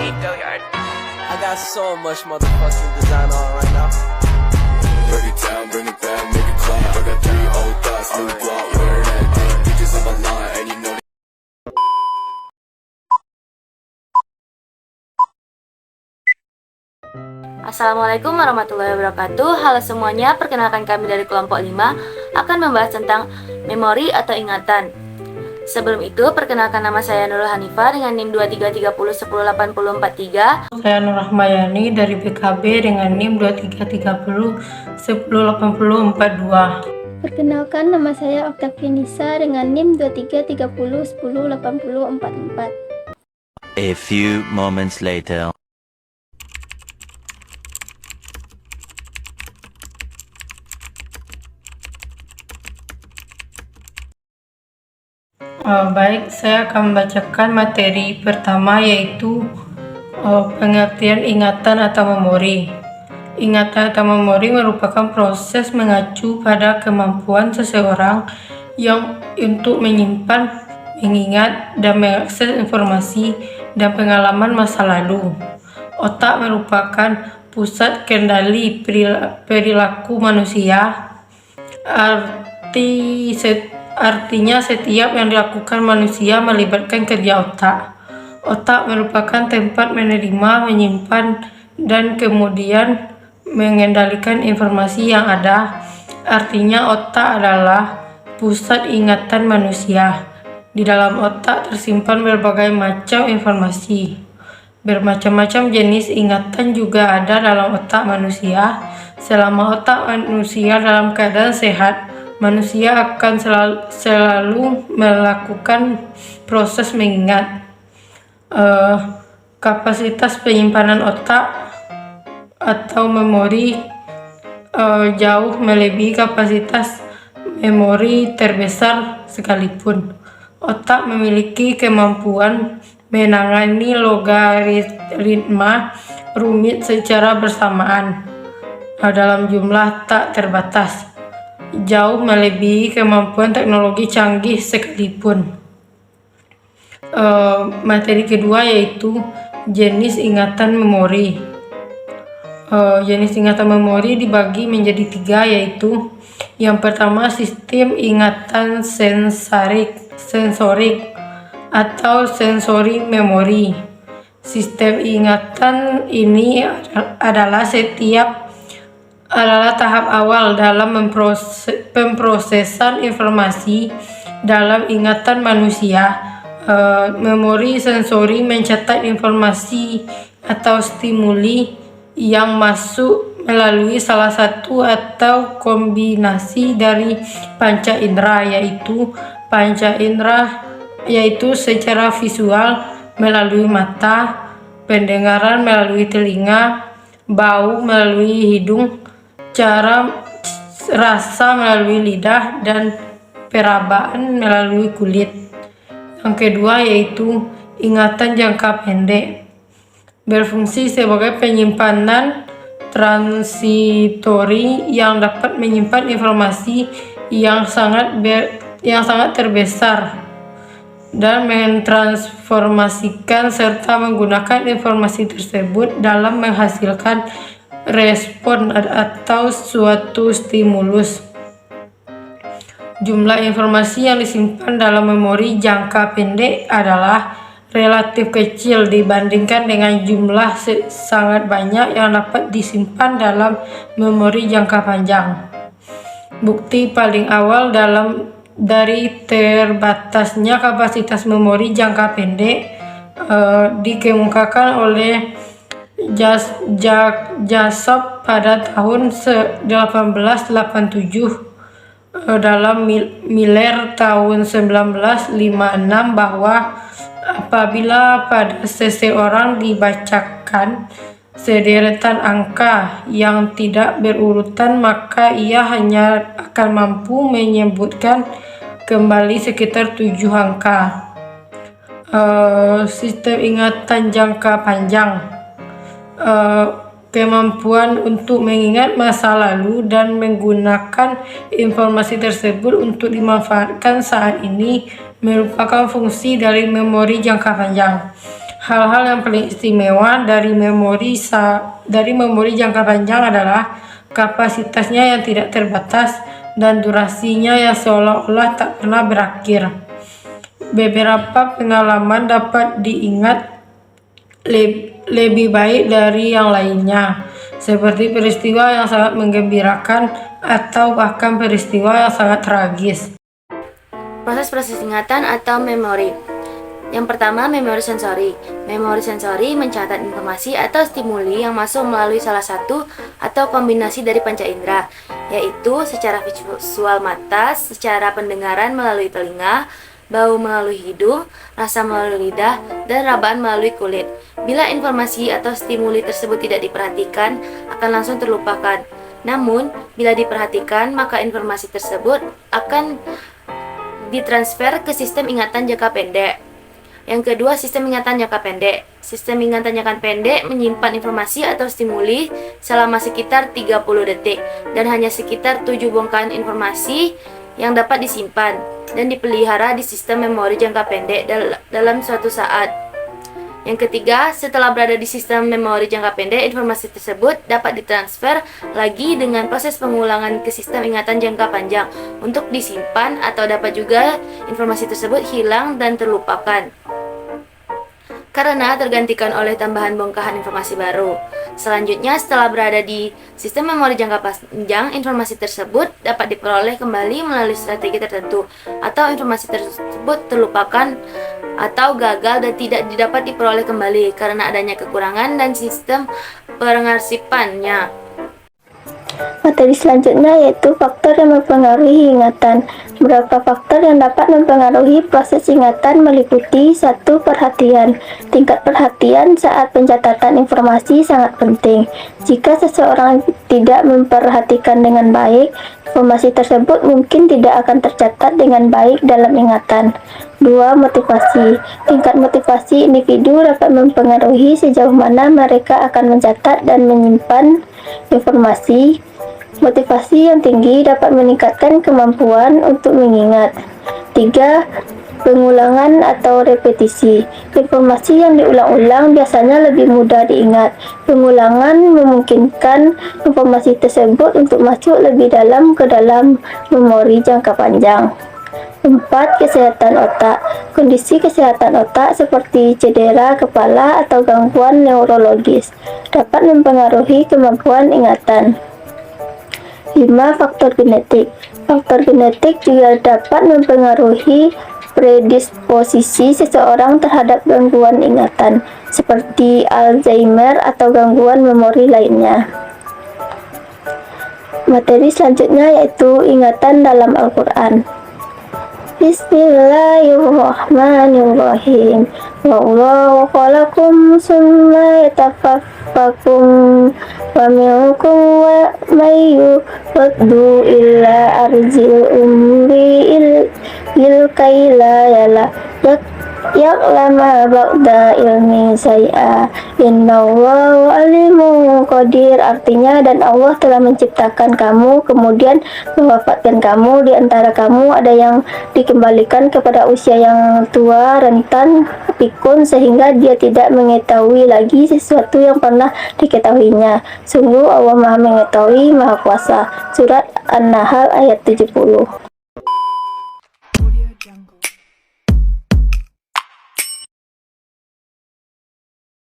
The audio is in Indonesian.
I got so much motherfucking design on right now. Break it down, bring it back, make it clap. I got 3 old thoughts, new guap, wear that thing. Bitches on my line, and you know. Assalamualaikum warahmatullahi wabarakatuh. Halo semuanya, perkenalkan kami dari kelompok 5 akan membahas tentang memori atau ingatan. Sebelum itu, perkenalkan nama saya Nurul Hanifah dengan NIM 2330108043. Saya Nur Rahmayani dari PKB dengan NIM 2330108042. Perkenalkan, nama saya Oktavianisa dengan NIM 2330108044. A few moments later. Baik, saya akan membacakan materi pertama yaitu pengertian ingatan atau memori. Ingatan atau memori merupakan proses mengacu pada kemampuan seseorang yang untuk menyimpan, mengingat, dan mengakses informasi dan pengalaman masa lalu. Otak merupakan pusat kendali perilaku manusia. Artinya setiap yang dilakukan manusia melibatkan kerja otak. Otak merupakan tempat menerima, menyimpan, dan kemudian mengendalikan informasi yang ada. Artinya otak adalah pusat ingatan manusia. Di dalam otak tersimpan berbagai macam informasi. Bermacam-macam jenis ingatan juga ada dalam otak manusia. Selama otak manusia dalam keadaan sehat, manusia akan selalu melakukan proses mengingat. Kapasitas penyimpanan otak atau memori jauh melebihi kapasitas memori terbesar sekalipun. Otak memiliki kemampuan menangani logaritma rumit secara bersamaan dalam jumlah tak terbatas, jauh melebihi kemampuan teknologi canggih sekalipun. Materi kedua yaitu jenis ingatan memori. Jenis ingatan memori dibagi menjadi 3, yaitu yang pertama sistem ingatan sensorik atau sensory memory. Sistem ingatan ini adalah tahap awal dalam pemrosesan informasi dalam ingatan manusia. Memori sensori mencatat informasi atau stimuli yang masuk melalui salah satu atau kombinasi dari panca indera, yaitu secara visual melalui mata, pendengaran melalui telinga, bau melalui hidung, rasa melalui lidah, dan perabaan melalui kulit. Yang kedua yaitu ingatan jangka pendek, berfungsi sebagai penyimpanan transitori yang dapat menyimpan informasi yang sangat terbesar dan mentransformasikan serta menggunakan informasi tersebut dalam menghasilkan respon atau suatu stimulus. Jumlah informasi yang disimpan dalam memori jangka pendek adalah relatif kecil dibandingkan dengan jumlah sangat banyak yang dapat disimpan dalam memori jangka panjang. Bukti paling awal dari terbatasnya kapasitas memori jangka pendek dikemukakan oleh Jasov pada tahun 1887 dalam Miller tahun 1956 bahwa apabila pada seseorang dibacakan sederetan angka yang tidak berurutan, maka ia hanya akan mampu menyebutkan kembali sekitar 7 angka. Sistem ingatan jangka panjang, kemampuan untuk mengingat masa lalu dan menggunakan informasi tersebut untuk dimanfaatkan saat ini merupakan fungsi dari memori jangka panjang. Hal-hal yang paling istimewa dari memori jangka panjang adalah kapasitasnya yang tidak terbatas dan durasinya yang seolah-olah tak pernah berakhir. Beberapa pengalaman dapat diingat lebih baik dari yang lainnya, seperti peristiwa yang sangat menggembirakan atau bahkan peristiwa yang sangat tragis. Proses-proses ingatan atau memori. Yang pertama, memori sensori. Memori sensori mencatat informasi atau stimuli yang masuk melalui salah satu atau kombinasi dari panca indera, yaitu secara visual mata, secara pendengaran melalui telinga, bau melalui hidung, rasa melalui lidah, dan rabaan melalui kulit. Bila informasi atau stimuli tersebut tidak diperhatikan, akan langsung terlupakan. Namun, bila diperhatikan, maka informasi tersebut akan ditransfer ke sistem ingatan jangka pendek. Yang kedua, sistem ingatan jangka pendek. Sistem ingatan jangka pendek menyimpan informasi atau stimuli selama sekitar 30 detik dan hanya sekitar 7 bongkahan informasi yang dapat disimpan dan dipelihara di sistem memori jangka pendek dalam suatu saat. Yang ketiga, setelah berada di sistem memori jangka pendek, informasi tersebut dapat ditransfer lagi dengan proses pengulangan ke sistem ingatan jangka panjang untuk disimpan, atau dapat juga informasi tersebut hilang dan terlupakan karena tergantikan oleh tambahan bongkahan informasi baru. Selanjutnya, setelah berada di sistem memori jangka panjang, informasi tersebut dapat diperoleh kembali melalui strategi tertentu, atau informasi tersebut terlupakan atau gagal dan tidak dapat diperoleh kembali karena adanya kekurangan dan sistem pengarsipannya. Materi selanjutnya yaitu faktor yang mempengaruhi ingatan. Beberapa faktor yang dapat mempengaruhi proses ingatan meliputi 1. Perhatian. Tingkat perhatian saat pencatatan informasi sangat penting. Jika seseorang tidak memperhatikan dengan baik, informasi tersebut mungkin tidak akan tercatat dengan baik dalam ingatan. 2. Motivasi. Tingkat motivasi individu dapat mempengaruhi sejauh mana mereka akan mencatat dan menyimpan informasi. Motivasi yang tinggi dapat meningkatkan kemampuan untuk mengingat. 3. Pengulangan atau repetisi. Informasi yang diulang-ulang biasanya lebih mudah diingat. Pengulangan memungkinkan informasi tersebut untuk masuk lebih dalam ke dalam memori jangka panjang. 4. Kesehatan otak. Kondisi kesehatan otak seperti cedera kepala atau gangguan neurologis dapat mempengaruhi kemampuan ingatan. 5. Faktor genetik. Faktor genetik juga dapat mempengaruhi predisposisi seseorang terhadap gangguan ingatan, seperti Alzheimer atau gangguan memori lainnya. Materi selanjutnya yaitu ingatan dalam Al-Quran. Bismillahirrahmanirrahim. Wallahu khalaqakum summa yatawaffakum wa minkum wa may yuraddu illa arzil umri il kaila ya'lama ba'da ilmi say'a innallaha alimun qadir. Artinya, dan Allah telah menciptakan kamu kemudian mewafatkan kamu. Di antara kamu ada yang dikembalikan kepada usia yang tua rentan pikun sehingga dia tidak mengetahui lagi sesuatu yang pernah diketahuinya. Sungguh Allah Maha Mengetahui, Maha Kuasa. Surat An-Nahl ayat 70.